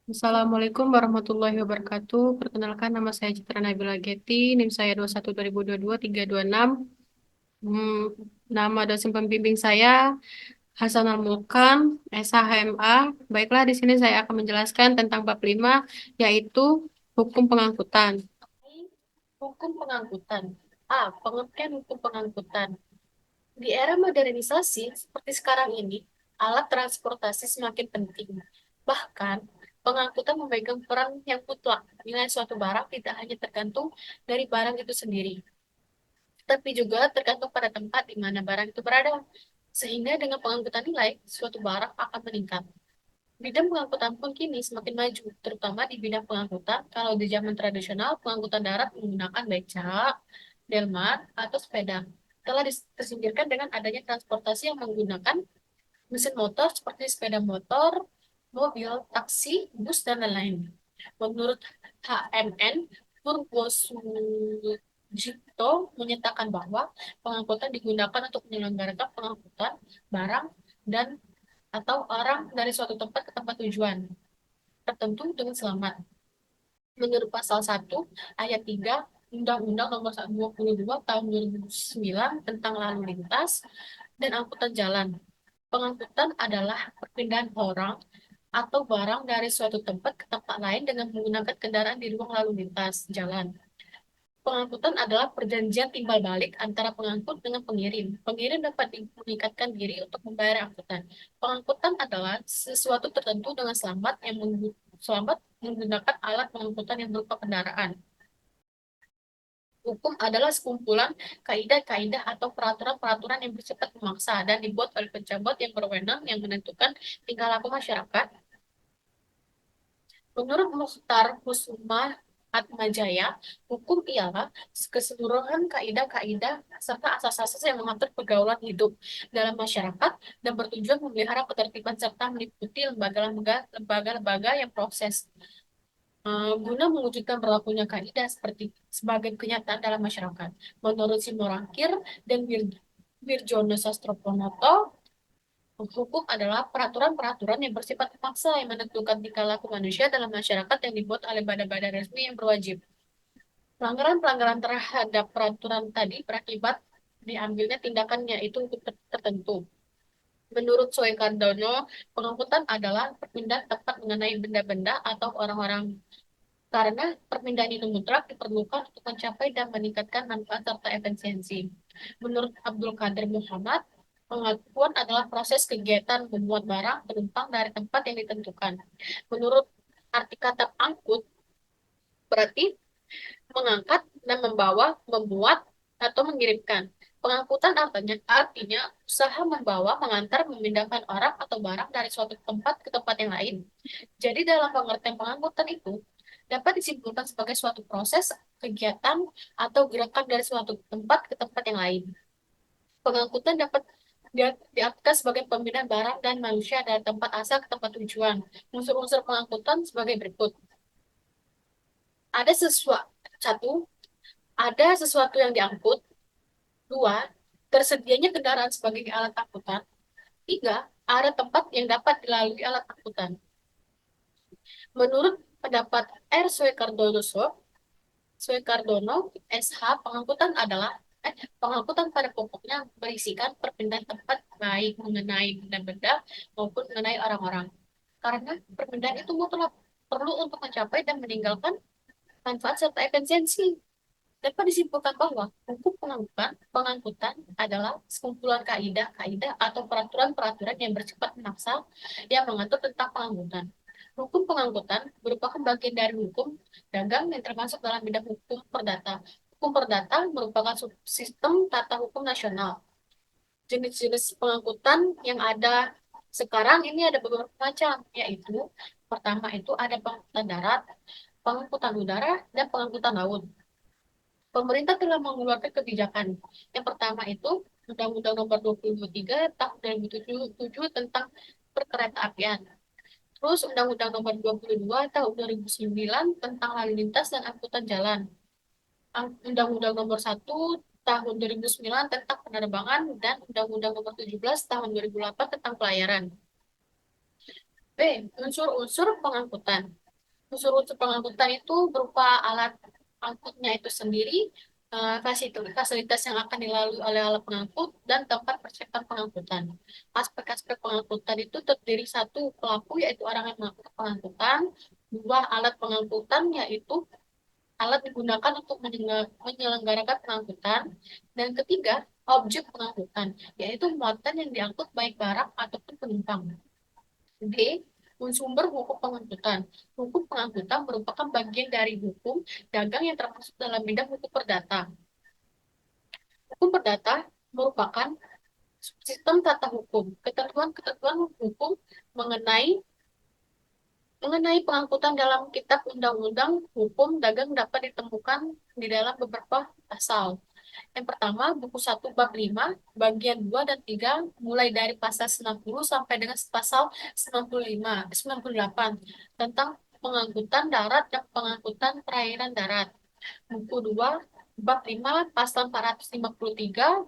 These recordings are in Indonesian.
Assalamualaikum warahmatullahi wabarakatuh. Perkenalkan nama saya Citra Nabila Geti, NIM saya 21 2022 326. Hmm, Nama dosen pembimbing saya Hasan Al-Mulkan, SHMA. Baiklah, di sini saya akan menjelaskan tentang bab 5, yaitu hukum pengangkutan. Hukum pengangkutan. Pengertian hukum pengangkutan. Di era modernisasi seperti sekarang ini, alat transportasi semakin penting. Bahkan, pengangkutan memegang peran yang mutlak. Nilai suatu barang tidak hanya tergantung dari barang itu sendiri, tapi juga tergantung pada tempat di mana barang itu berada. Sehingga dengan pengangkutan nilai, suatu barang akan meningkat. Bidang pengangkutan pun kini semakin maju, terutama di bidang pengangkutan. Kalau di zaman tradisional, pengangkutan darat menggunakan becak, delman, atau sepeda. Telah tersingkirkan dengan adanya transportasi yang menggunakan mesin motor seperti sepeda motor, mobil, taksi, bus, dan lain-lain. Menurut HMN, Purwosudjito menyatakan bahwa pengangkutan digunakan untuk menyelenggarakan pengangkutan barang dan atau orang dari suatu tempat ke tempat tujuan tertentu dengan selamat. Menurut pasal 1 ayat 3 Undang-Undang Nomor 22 Tahun 2009 tentang lalu lintas dan angkutan jalan. Pengangkutan adalah perpindahan orang atau barang dari suatu tempat ke tempat lain dengan menggunakan kendaraan di ruang lalu lintas jalan. Pengangkutan adalah perjanjian timbal balik antara pengangkut dengan pengirim. Pengirim dapat mengikatkan diri untuk membayar angkutan. Pengangkutan adalah sesuatu tertentu dengan selamat menggunakan alat pengangkutan yang berupa kendaraan. Hukum adalah sekumpulan kaidah-kaidah atau peraturan-peraturan yang bersifat memaksa dan dibuat oleh pejabat yang berwenang yang menentukan tingkah laku masyarakat. Menurut Mukhtar Kusuma Atmajaya, hukum ialah keseluruhan kaidah-kaidah serta asas-asas yang mengatur pergaulan hidup dalam masyarakat dan bertujuan memelihara ketertiban serta meliputi lembaga-lembaga yang proses guna mewujudkan berlakunya kaidah seperti sebagai kenyataan dalam masyarakat. Menurut Simorangkir dan Wirjono Sastroponoto, hukum adalah peraturan-peraturan yang bersifat memaksa yang menentukan tingkah laku manusia dalam masyarakat yang dibuat oleh badan-badan resmi yang berwajib. Pelanggaran-pelanggaran terhadap peraturan tadi berakibat diambilnya tindakan yaitu untuk tertentu. Menurut Soekardono, pengangkutan adalah perpindahan tempat mengenai benda-benda atau orang-orang karena perpindahan itu mutlak diperlukan untuk mencapai dan meningkatkan manfaat serta efisiensi. Menurut Abdul Qadir Muhammad, pengakuan adalah proses kegiatan memuat barang penumpang dari tempat yang ditentukan. Menurut arti kata angkut, berarti mengangkat dan membawa, memuat, atau mengirimkan. Pengangkutan artinya usaha membawa, mengantar, memindahkan orang atau barang dari suatu tempat ke tempat yang lain. Jadi dalam pengertian pengangkutan itu dapat disimpulkan sebagai suatu proses, kegiatan, atau gerakan dari suatu tempat ke tempat yang lain. Pengangkutan dapat diartikan sebagai pemindahan barang dan manusia dari tempat asal ke tempat tujuan. Unsur-unsur pengangkutan sebagai berikut. Ada sesuatu satu, ada sesuatu yang diangkut. Dua, tersedianya kendaraan sebagai alat angkutan. Tiga, ada tempat yang dapat dilalui alat angkutan. Menurut pendapat R. Suekardono, SH, pengangkutan pada pokoknya berisikan perpindahan tempat baik mengenai benda-benda maupun mengenai orang-orang. Karena perpindahan itu mutlak perlu untuk mencapai dan meninggalkan manfaat serta efisiensi. Dapat disimpulkan bahwa hukum pengangkutan adalah sekumpulan kaidah-kaidah atau peraturan-peraturan yang bersifat memaksa yang mengatur tentang pengangkutan. Hukum pengangkutan merupakan bagian dari hukum dagang yang termasuk dalam bidang hukum perdata. Hukum perdata merupakan subsistem tata hukum nasional. Jenis-jenis pengangkutan yang ada sekarang ini ada beberapa macam, yaitu pertama itu ada pengangkutan darat, pengangkutan udara, dan pengangkutan laut. Pemerintah telah mengeluarkan kebijakan. Yang pertama itu Undang-Undang Nomor 23 Tahun 2007 tentang Perkeretaapian. Terus Undang-Undang Nomor 22 Tahun 2009 tentang Lalu Lintas dan Angkutan Jalan. Undang-Undang Nomor 1 Tahun 2009 tentang Penerbangan dan Undang-Undang Nomor 17 Tahun 2008 tentang Pelayaran. B. Unsur-unsur pengangkutan. Unsur-unsur pengangkutan itu berupa alat angkutnya itu sendiri, fasilitas yang akan dilalui oleh alat pengangkut, dan tempat persiapan pengangkutan. Aspek-aspek pengangkutan itu terdiri satu, pelaku yaitu orang yang melakukan pengangkutan, dua, alat pengangkutan yaitu alat digunakan untuk menyelenggarakan pengangkutan, dan ketiga, objek pengangkutan yaitu muatan yang diangkut baik barang ataupun penumpang. D. Sumber hukum pengangkutan. Hukum pengangkutan merupakan bagian dari hukum dagang yang termasuk dalam bidang hukum perdata. Hukum perdata merupakan sistem tata hukum, ketentuan-ketentuan hukum mengenai mengenai pengangkutan dalam kitab undang-undang hukum dagang dapat ditemukan di dalam beberapa pasal. Yang pertama, buku 1 bab 5, bagian 2 dan 3, mulai dari pasal 90 sampai dengan pasal 95, 98, tentang pengangkutan darat dan pengangkutan perairan darat. Buku 2 bab 5, pasal 453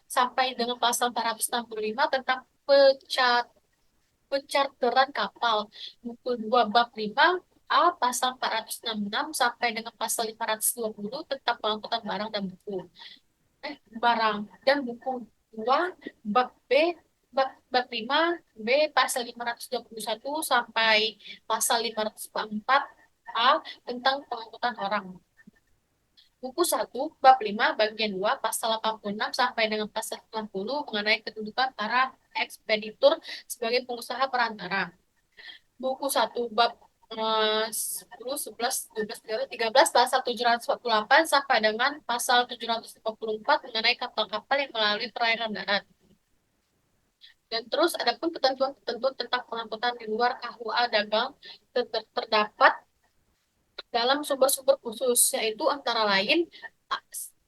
sampai dengan pasal 465 tentang pencharteran kapal. Buku 2 bab 5 A pasal 466 sampai dengan pasal 520 tentang pengangkutan barang dan buku barang, dan buku 2 bab B bab 5 B pasal 521 sampai pasal 504 A tentang pengangkutan orang. Buku 1 bab 5 bagian 2 pasal 86 sampai dengan pasal 90 mengenai kedudukan para ekspeditur sebagai pengusaha perantara. Buku 1 bab 10, 11, 12, 13 pasal 748 sampai dengan pasal 754 mengenai kapal-kapal yang melalui perairan darat. Dan terus adapun ketentuan-ketentuan tentang pengangkutan di luar KUA dagang terdapat dalam sumber-sumber khusus, yaitu antara lain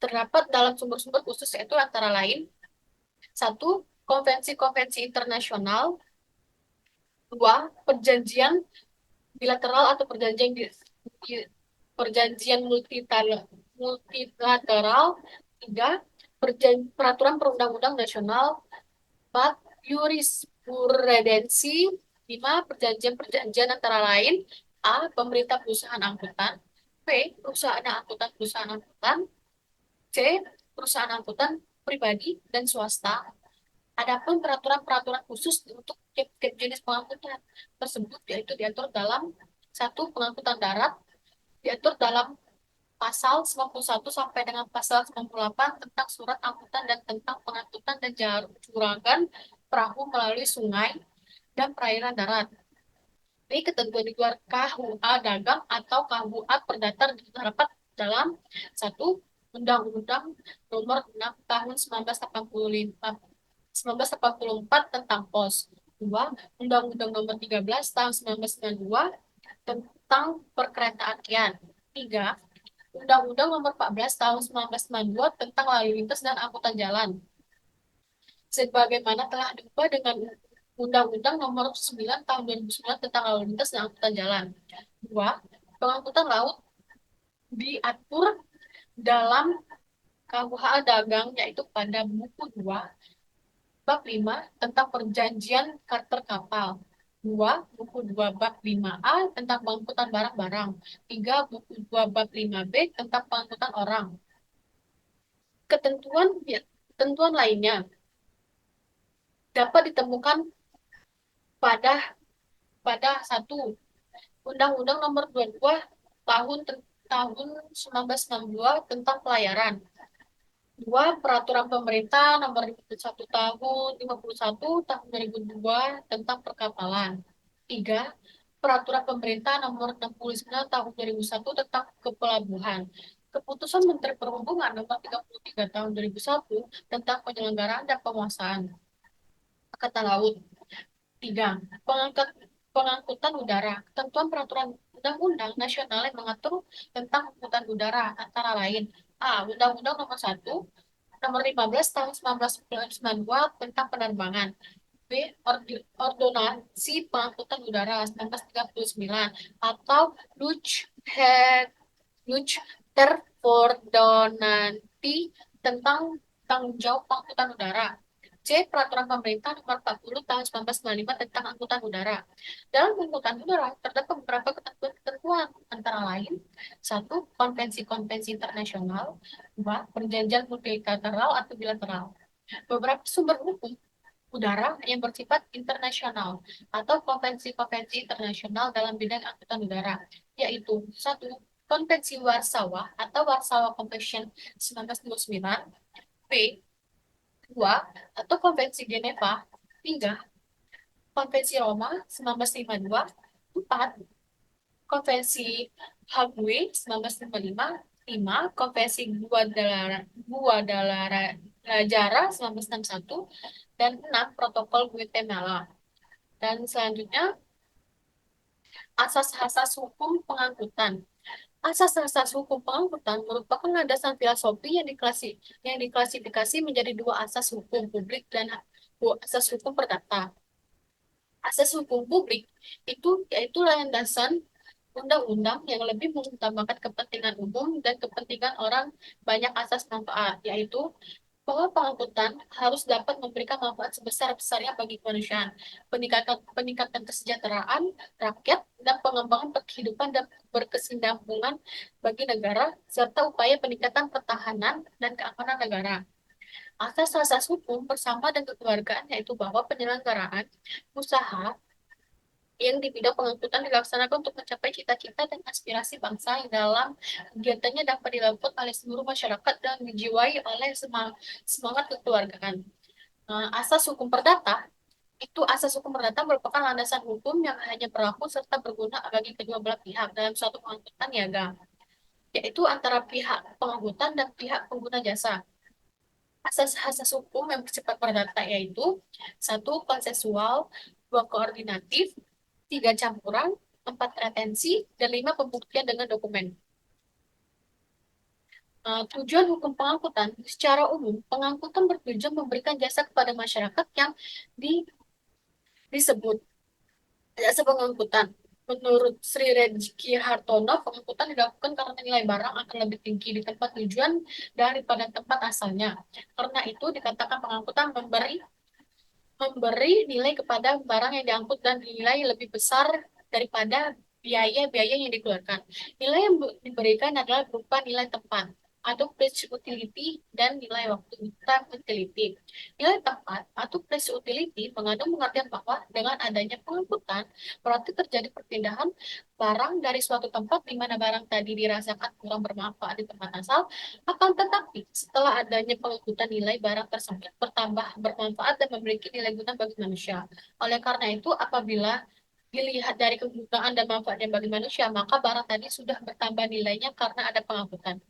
terdapat dalam sumber-sumber khusus yaitu antara lain satu, konvensi-konvensi internasional, dua, perjanjian bilateral atau perjanjian multilateral, tiga, peraturan perundang-undang nasional, empat, jurisprudensi, lima, perjanjian-perjanjian antara lain A. Pemerintah perusahaan angkutan, B. Perusahaan angkutan, C. Perusahaan angkutan pribadi dan swasta. Adapun peraturan-peraturan khusus untuk tiap jenis pengangkutan tersebut yaitu diatur dalam satu, pengangkutan darat diatur dalam pasal 91 sampai dengan pasal 98 tentang surat angkutan dan tentang pengangkutan dan juragan perahu melalui sungai dan perairan darat. Ini ketentuan di luar KUA dagang atau KUA perdata terdapat dalam satu, Undang-Undang Nomor 6 Tahun 1984 tentang pos. Dua, Undang-Undang Nomor 13 Tahun 1992 tentang perkereta-apian. Tiga, Undang-Undang Nomor 14 Tahun 1992 tentang lalu lintas dan angkutan jalan. Sebagaimana telah diubah dengan Undang-Undang Nomor 9 Tahun 2009 tentang lalu lintas dan angkutan jalan. Dua, pengangkutan laut diatur dalam KUHA dagang yaitu pada buku 2 bab 5 tentang perjanjian charter kapal. 2 buku 2 bab 5A tentang pengangkutan barang-barang. 3 buku 2 bab 5B tentang pengangkutan orang. Ketentuan lainnya dapat ditemukan pada satu, Undang-Undang Nomor 22 tahun tahun 1962 tentang pelayaran. Dua, Peraturan Pemerintah Nomor 51 tahun 51 tahun 2002 tentang perkapalan. Tiga, Peraturan Pemerintah Nomor 69 tahun 2001 tentang kepelabuhan. Keputusan Menteri Perhubungan Nomor 33 tahun 2001 tentang penyelenggaraan dan penguasaan Angkatan Laut. Tiga, pengangkutan udara. Ketentuan peraturan undang-undang nasional yang mengatur tentang angkutan udara antara lain A. Undang-Undang Nomor 1 Nomor 15 tahun 1992 tentang penerbangan. B. Ordonansi Pengangkutan Udara 1939 atau Luchtverordonnantie tentang tanggung jawab pengangkutan udara. C. C. Peraturan Pemerintah Nomor 40 Tahun 1995 tentang Angkutan Udara. Dalam angkutan udara terdapat beberapa ketentuan, antara lain: satu, konvensi-konvensi internasional; dua, perjanjian multilateral atau bilateral. Beberapa sumber hukum udara yang bersifat internasional atau konvensi-konvensi internasional dalam bidang angkutan udara, yaitu satu, Konvensi Warsawa atau Warsawa Convention 1929; B. Dua, atau Konvensi Geneva; tiga, Konvensi Roma 1952; empat, Konvensi Hague 1955; lima, Konvensi Guadalajara 1961; dan enam, Protokol Guatemala. Dan selanjutnya, asas-asas hukum pengangkutan. Asas-asas hukum pengangkutan merupakan landasan filosofi yang diklasifikasi menjadi dua asas hukum publik dan dua asas hukum perdata. Asas hukum publik itu yaitu landasan undang-undang yang lebih mengutamakan kepentingan umum dan kepentingan orang banyak asas manfaat, yaitu bahwa pengangkutan harus dapat memberikan manfaat sebesar-besarnya bagi kemanusiaan, peningkatan kesejahteraan rakyat, dan pengembangan kehidupan dan berkesinambungan bagi negara, serta upaya peningkatan pertahanan dan keamanan negara. Asas-asas hukum bersama dan kekeluargaan yaitu bahwa penyelenggaraan usaha yang di bidang pengangkutan dilaksanakan untuk mencapai cita-cita dan aspirasi bangsa yang dalam kegiatannya dapat dilakukan oleh seluruh masyarakat dan dijiwai oleh semangat kekeluargaan. Asas hukum perdata itu asas hukum perdata merupakan landasan hukum yang hanya berlaku serta berguna bagi kedua belah pihak dalam suatu pengangkutan niaga, yaitu antara pihak pengangkutan dan pihak pengguna jasa. Asas-asas hukum yang bersifat perdata yaitu satu, konsensual; dua, koordinatif; tiga, campuran; empat, retensi; dan lima, pembuktian dengan dokumen. Tujuan hukum pengangkutan secara umum, pengangkutan bertujuan memberikan jasa kepada masyarakat yang disebut jasa pengangkutan. Menurut Sri Rejki Hartono, pengangkutan dilakukan karena nilai barang akan lebih tinggi di tempat tujuan daripada tempat asalnya. Karena itu dikatakan pengangkutan memberi nilai kepada barang yang diangkut dan nilai lebih besar daripada biaya-biaya yang dikeluarkan. Nilai yang diberikan adalah berupa nilai tempat atau place utility dan nilai waktu time utility. Nilai tempat atau place utility mengandung pengertian bahwa dengan adanya pengangkutan berarti terjadi perpindahan barang dari suatu tempat di mana barang tadi dirasakan kurang bermanfaat di tempat asal, akan tetapi setelah adanya pengangkutan nilai barang tersebut bertambah bermanfaat dan memiliki nilai guna bagi manusia. Oleh karena itu, apabila dilihat dari kegunaan dan manfaatnya bagi manusia, maka barang tadi sudah bertambah nilainya karena ada pengangkutan.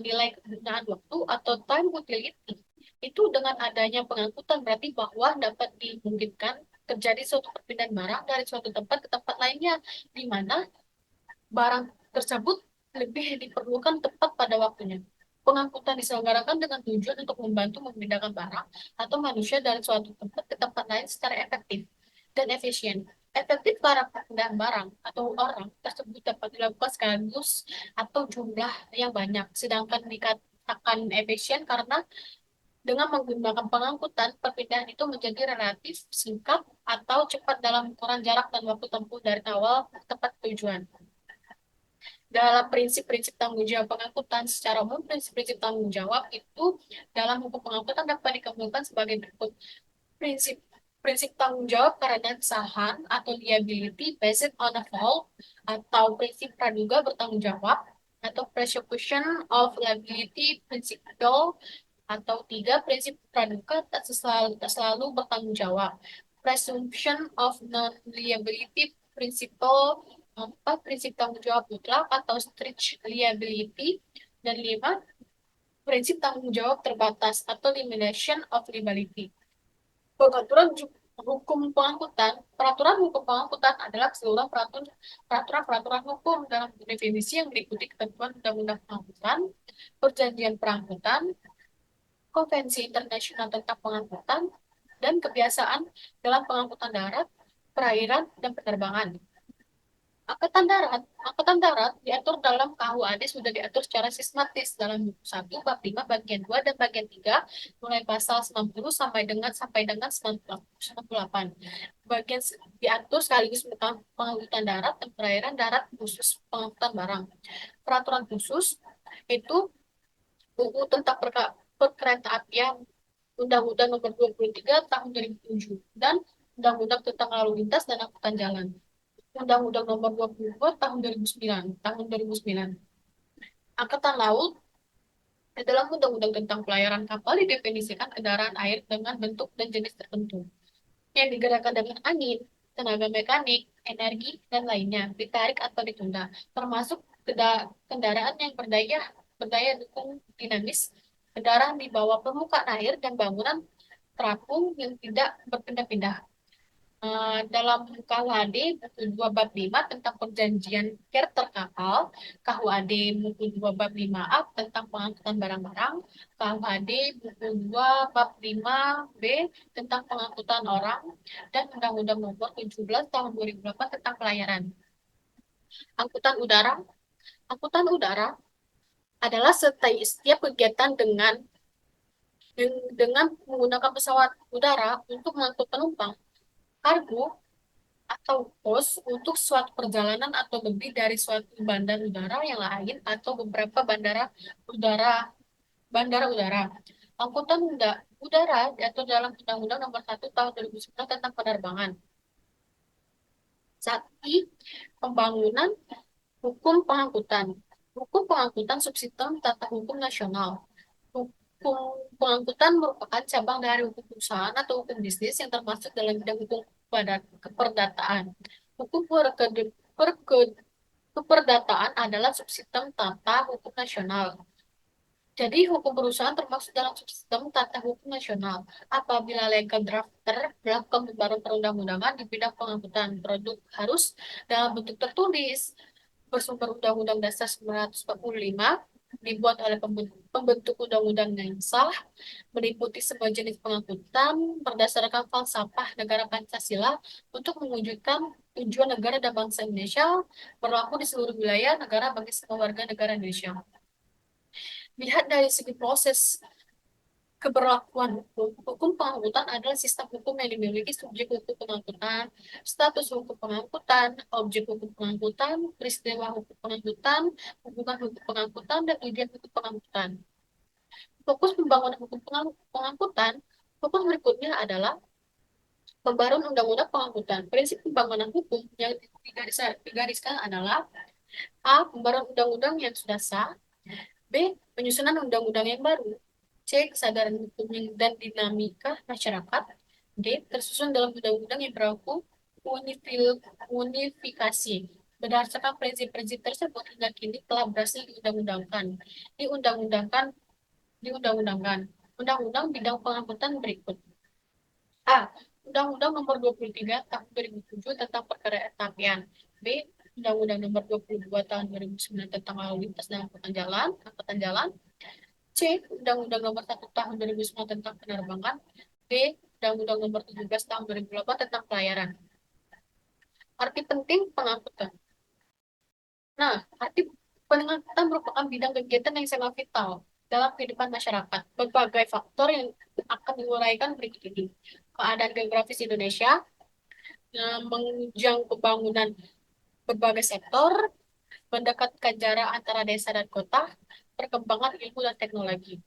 Nilai kegunaan waktu atau time utility itu dengan adanya pengangkutan berarti bahwa dapat dimungkinkan terjadi suatu perpindahan barang dari suatu tempat ke tempat lainnya, di mana barang tersebut lebih diperlukan tepat pada waktunya. Pengangkutan diselenggarakan dengan tujuan untuk membantu memindahkan barang atau manusia dari suatu tempat ke tempat lain secara efektif dan efisien. Efektif para perpindahan barang atau orang tersebut dapat dilakukan sekaligus atau jumlah yang banyak, sedangkan dikatakan efisien karena dengan menggunakan pengangkutan, perpindahan itu menjadi relatif singkat atau cepat dalam ukuran jarak dan waktu tempuh dari awal ke tempat tujuan. Dalam prinsip-prinsip tanggung jawab pengangkutan, secara umum prinsip-prinsip tanggung jawab itu dalam hukum pengangkutan dapat dikemukakan sebagai berikut. Prinsip prinsip tanggung jawab karena kesalahan atau liability based on a fault, atau prinsip praduga bertanggung jawab, atau presumption of liability principle, atau tiga, prinsip praduga tak selalu bertanggung jawab, presumption of non liability principle. Empat, prinsip tanggung jawab mutlak atau strict liability. Dan lima, prinsip tanggung jawab terbatas atau limitation of liability. Pengaturan hukum pengangkutan. Peraturan hukum pengangkutan adalah keseluruhan peraturan-peraturan hukum dalam definisi yang mengikuti ketentuan undang-undang pengangkutan, perjanjian pengangkutan, konvensi internasional tentang pengangkutan, dan kebiasaan dalam pengangkutan darat, perairan, dan penerbangan. Angkatan darat diatur dalam KUHD sudah diatur secara sistematis dalam buku 1 bab 5 bagian 2 dan bagian 3 mulai pasal 90 sampai dengan 98. Bagian diatur sekaligus tentang pengangkutan darat dan perairan darat khusus pengangkutan barang. Peraturan khusus itu UU tentang perkeretaapian, Undang-Undang Nomor 23 Tahun 2007 dan Undang-Undang tentang Lalu Lintas dan Angkutan Jalan. Undang-Undang Nomor 22 Tahun 2009. Angkatan Laut dalam Undang-Undang tentang pelayaran kapal didefinisikan kendaraan air dengan bentuk dan jenis tertentu yang digerakkan dengan angin, tenaga mekanik, energi, dan lainnya, ditarik atau ditunda, termasuk kendaraan yang berdaya dukung dinamis, kendaraan di bawah permukaan air, dan bangunan terapung yang tidak berpindah-pindah. Dalam KUHD buku 2 bab 5 tentang perjanjian charter kapal, KUHD buku 2 bab 5A tentang pengangkutan barang-barang, KUHD buku 2 bab 5B tentang pengangkutan orang, dan Undang-Undang Nomor 17 Tahun 2008 tentang pelayaran. Angkutan udara. Angkutan udara adalah setiap kegiatan dengan menggunakan pesawat udara untuk mengangkut penumpang, kargo, atau pos untuk suatu perjalanan atau lebih dari suatu bandar udara yang lain atau beberapa bandara udara. Angkutan udara diatur dalam Undang-Undang Nomor 1 Tahun 2009 tentang penerbangan. Sati, pembangunan hukum pengangkutan. Hukum pengangkutan subsistem tata hukum nasional. Hukum pengangkutan merupakan cabang dari hukum perusahaan atau hukum bisnis yang termasuk dalam bidang hukum keperdataan. Hukum keperdataan adalah subsistem tata hukum nasional. Jadi, hukum perusahaan termasuk dalam subsistem tata hukum nasional. Apabila legal drafter melakukan pembaruan perundang-undangan di bidang pengangkutan produk harus dalam bentuk tertulis, bersumber Undang-Undang Dasar 1945, dibuat oleh pembentuk undang-undang yang sah, meliputi semua jenis pengangkutan berdasarkan falsafah negara Pancasila untuk mewujudkan tujuan negara dan bangsa Indonesia berlaku di seluruh wilayah negara bagi semua warga negara Indonesia. Lihat dari segi proses keberlakuan hukum, hukum pengangkutan adalah sistem hukum yang dimiliki subjek hukum pengangkutan, status hukum pengangkutan, objek hukum pengangkutan, peristiwa hukum pengangkutan, hubungan hukum pengangkutan, dan tujuan hukum pengangkutan. Fokus pembangunan hukum pengangkutan, fokus berikutnya adalah pembaruan undang-undang pengangkutan. Prinsip pembangunan hukum yang digariskan adalah A. Pembaruan undang-undang yang sudah sah, B. Penyusunan undang-undang yang baru, C. Kesadaran hukum dan dinamika masyarakat, D. Tersusun dalam undang-undang yang berlaku, unifikasi. Berdasarkan prinsip-prinsip tersebut hingga kini telah berhasil diundang-undangkan diundang-undangkan undang-undang bidang pengangkutan berikut. A. Undang-Undang Nomor 23 Tahun 2007 tentang perkeretapian. B. Undang-Undang Nomor 22 Tahun 2009 tentang lalu lintas dan angkutan jalan. C. Undang-Undang Nomor 1 Tahun 2009 tentang penerbangan. D. Undang-Undang Nomor 17 Tahun 2008 tentang pelayaran. Arti penting pengangkutan. Nah, arti pengangkutan merupakan bidang kegiatan yang sangat vital dalam kehidupan masyarakat. Berbagai faktor yang akan diuraikan berikut ini. Keadaan geografis Indonesia, menunjang pembangunan berbagai sektor, mendekatkan jarak antara desa dan kota, perkembangan ilmu dan teknologi.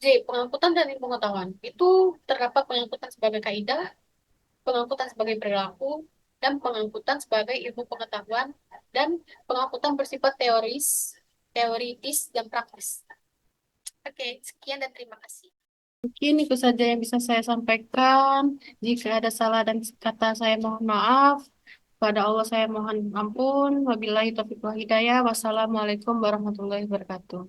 J. Pengangkutan dan ilmu pengetahuan. Itu terdapat pengangkutan sebagai kaidah, pengangkutan sebagai perilaku, dan pengangkutan sebagai ilmu pengetahuan, dan pengangkutan bersifat teoritis, dan praktis. Oke, sekian dan terima kasih. Mungkin itu saja yang bisa saya sampaikan. Jika ada salah dan kata saya mohon maaf. Pada Allah saya mohon ampun. Wabillahi taufiq wal hidayah. Wassalamualaikum warahmatullahi wabarakatuh.